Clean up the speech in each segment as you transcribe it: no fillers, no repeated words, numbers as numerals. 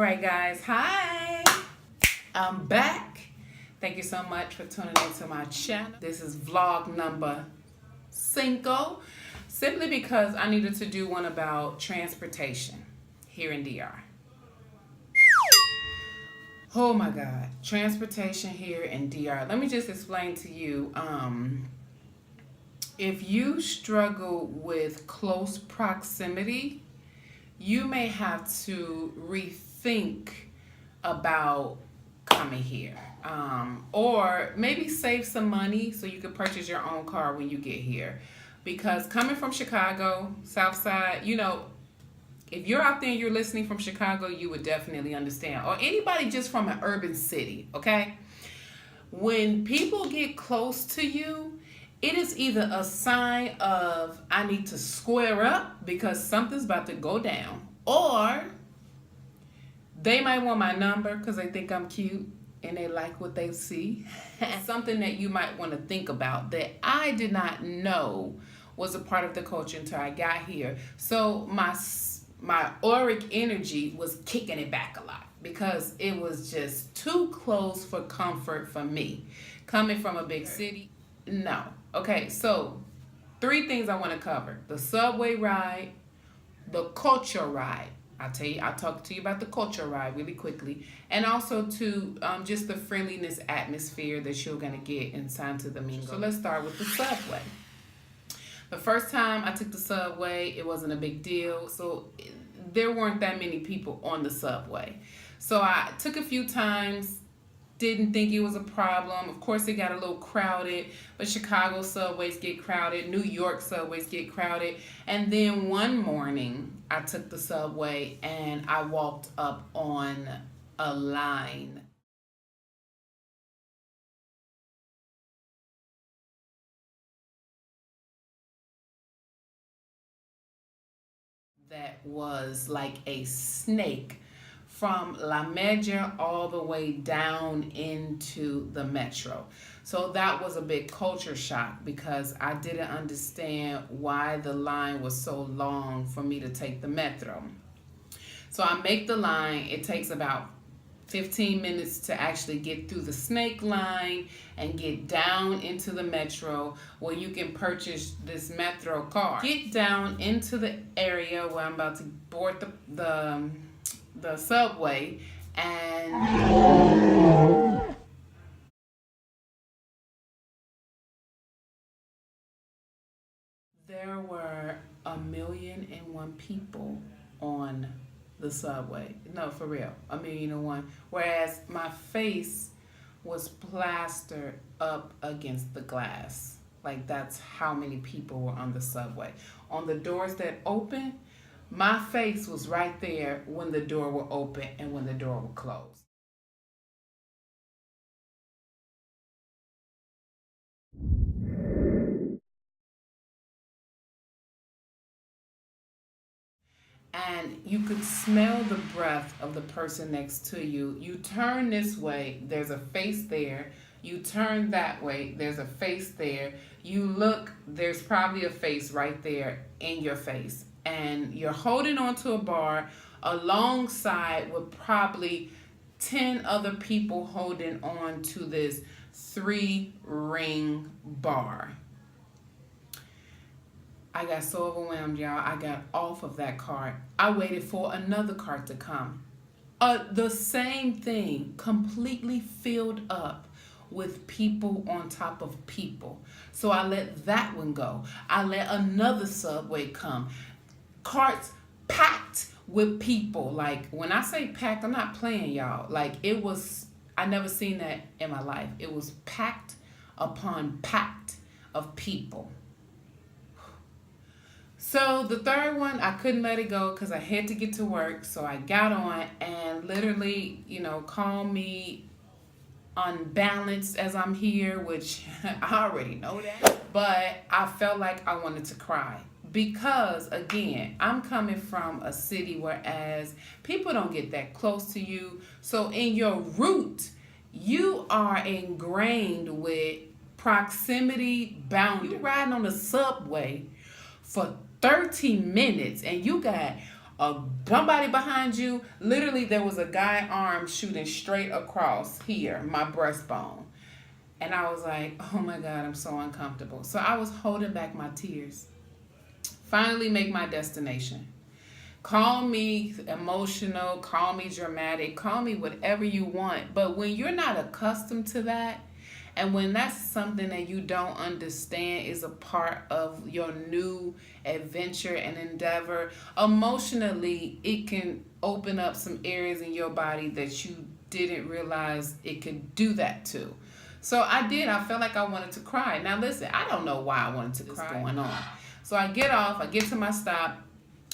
All right, guys. Hi. I'm back. Thank you so much for tuning into my channel. This is vlog number 5, simply because I needed to do one about transportation here in DR. Oh my God, transportation here in DR. Let me just explain to you, if you struggle with close proximity, you may have to rethink about coming here. Or maybe save some money so you can purchase your own car when you get here. Because coming from Chicago, South Side, you know, if you're out there and you're listening from Chicago, you would definitely understand. Or anybody just from an urban city, okay? When people get close to you, it is either a sign of I need to square up because something's about to go down, or they might want my number because they think I'm cute and they like what they see. Something that you might want to think about that I did not know was a part of the culture until I got here. So my auric energy was kicking it back a lot because it was just too close for comfort for me. Coming from a big city, no. Okay, so 3 things I want to cover: the subway ride, the culture ride. I'll talk to you about the culture ride really quickly, and also to just the friendliness atmosphere that you're gonna get in Santo Domingo. So let's start with the subway. The first time I took the subway, it wasn't a big deal. So there weren't that many people on the subway. So I took a few times, didn't think it was a problem. Of course, it got a little crowded, but Chicago subways get crowded, New York subways get crowded. And then one morning, I took the subway and I walked up on a line. That was like a snake from La Media all the way down into the metro. So that was a big culture shock because I didn't understand why the line was so long for me to take the metro. So I make the line. It takes about 15 minutes to actually get through the snake line and get down into the metro where you can purchase this metro card. Get down into the area where I'm about to board the subway, and there were 1,000,001 people on the subway. No, for real, 1,000,001. Whereas my face was plastered up against the glass. Like, that's how many people were on the subway. On the doors that opened, my face was right there when the door will open and when the door will close. And you could smell the breath of the person next to you. You turn this way, there's a face there. You turn that way, there's a face there. You look, there's probably a face right there in your face. And you're holding onto a bar alongside with probably 10 other people holding on to this 3-ring bar. I got so overwhelmed, y'all. I got off of that cart. I waited for another cart to come. The same thing, completely filled up with people on top of people. So I let that one go. I let another subway come. Carts packed with people. Like, when I say packed, I'm not playing, y'all. Like, it was, I never seen that in my life. It was packed upon packed of people. So the third one, I couldn't let it go because I had to get to work. So I got on and literally, call me unbalanced as I'm here, which I already know that. But I felt like I wanted to cry because, again, I'm coming from a city whereas people don't get that close to you. So in your root, you are ingrained with proximity boundary. You're riding on the subway for 30 minutes and you got somebody behind you. Literally, there was a guy arm shooting straight across here, my breastbone. And I was like, oh my God, I'm so uncomfortable. So I was holding back my tears. Finally make my destination. Call me emotional, call me dramatic, call me whatever you want. But when you're not accustomed to that, and when that's something that you don't understand is a part of your new adventure and endeavor, emotionally, it can open up some areas in your body that you didn't realize it could do that to. So I did. I felt like I wanted to cry. Now listen, I don't know why I wanted to cry. Going on. So I get off, I get to my stop,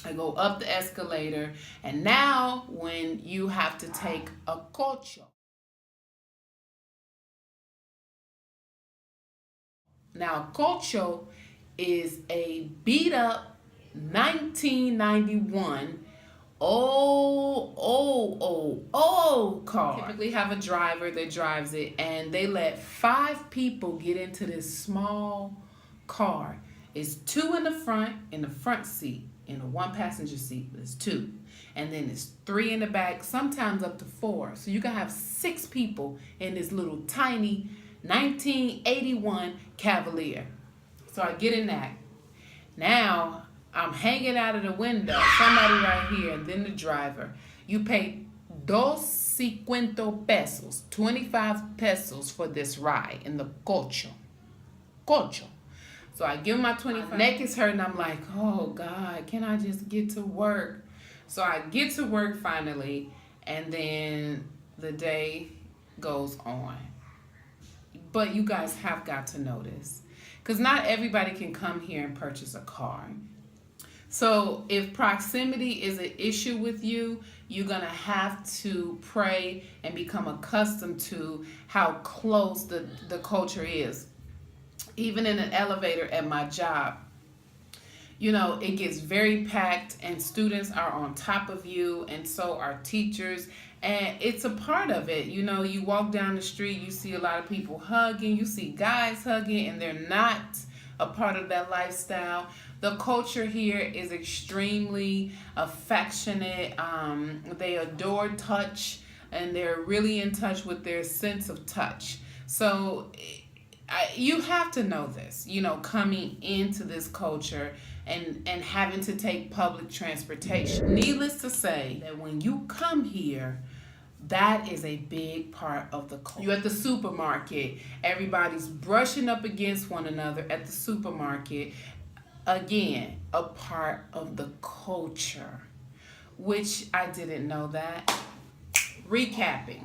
I go up the escalator, and now when you have to take a concho. Now, concho is a beat up 1991 old car. Typically have a driver that drives it, and they let 5 people get into this small car. It's 2 in the front seat. In a 1 passenger seat, there's 2. And then it's 3 in the back, sometimes up to 4. So you can have 6 people in this little tiny 1981 Cavalier. So I get in that. Now, I'm hanging out of the window, somebody right here, and then the driver. You pay 250 pesos, 25 pesos for this ride in the concho. So I give him my 25. My neck is hurting. I'm like, oh God, can I just get to work? So I get to work finally, and then the day goes on. But you guys have got to know this, because not everybody can come here and purchase a car. So if proximity is an issue with you, you're going to have to pray and become accustomed to how close the culture is. Even in an elevator at my job, you know, it gets very packed and students are on top of you, and so are teachers, and it's a part of it. You know, you walk down the street, you see a lot of people hugging, you see guys hugging, and they're not a part of that lifestyle. The culture here is extremely affectionate. They adore touch, and they're really in touch with their sense of touch. So you have to know this, you know, coming into this culture and having to take public transportation. Needless to say that when you come here, that is a big part of the culture. You're at the supermarket, everybody's brushing up against one another at the supermarket. Again, a part of the culture, which I didn't know that. Recapping.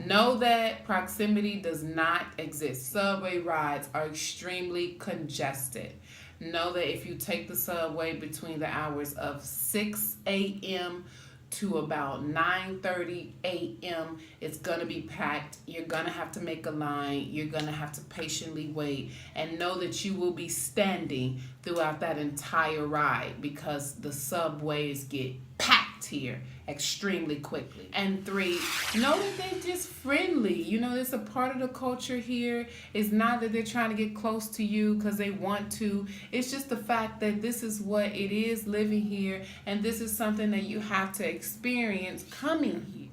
Know that proximity does not exist. Subway rides are extremely congested. Know that if you take the subway between the hours of 6 a.m. to about 9:30 a.m., it's going to be packed. You're going to have to make a line. You're going to have to patiently wait. And know that you will be standing throughout that entire ride, because the subways get packed here extremely quickly. And 3, know that they're just friendly. You know, it's a part of the culture here. It's not that they're trying to get close to you because they want to. It's just the fact that this is what it is living here, and this is something that you have to experience coming here.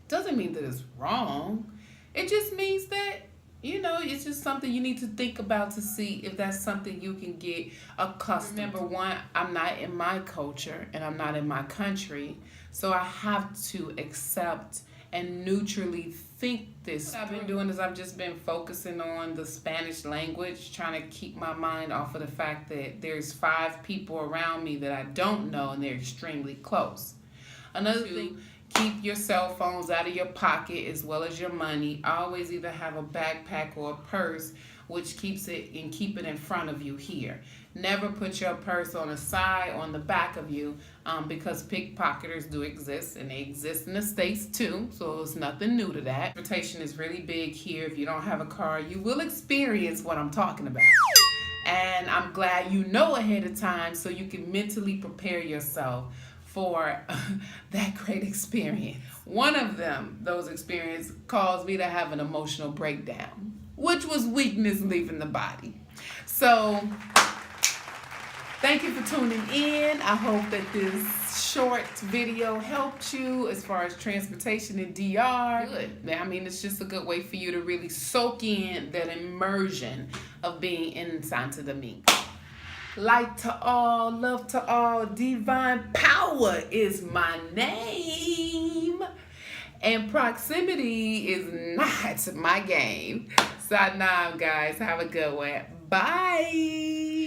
Doesn't mean that it's wrong. It just means that, you know, it's just something you need to think about to see if that's something you can get accustomed to. Remember, 1, I'm not in my culture and I'm not in my country, so I have to accept and neutrally think this. What I've been doing is I've just been focusing on the Spanish language, trying to keep my mind off of the fact that there's 5 people around me that I don't know and they're extremely close. Another thing, keep your cell phones out of your pocket as well as your money. Always either have a backpack or a purse, which keeps it, and keep it in front of you here. Never put your purse on the side or on the back of you, because pickpocketers do exist, and they exist in the States too, so it's nothing new to that. Transportation is really big here. If you don't have a car, you will experience what I'm talking about. And I'm glad you know ahead of time so you can mentally prepare yourself for that great experience. One of them, those experiences, caused me to have an emotional breakdown, which was weakness leaving the body. So Thank you for tuning in. I hope that this short video helped you as far as transportation in DR. Good. I mean, it's just a good way for you to really soak in that immersion of being in Santo Domingo. Light to all, love to all, divine power is my name. And proximity is not my game. So now, guys, have a good one. Bye.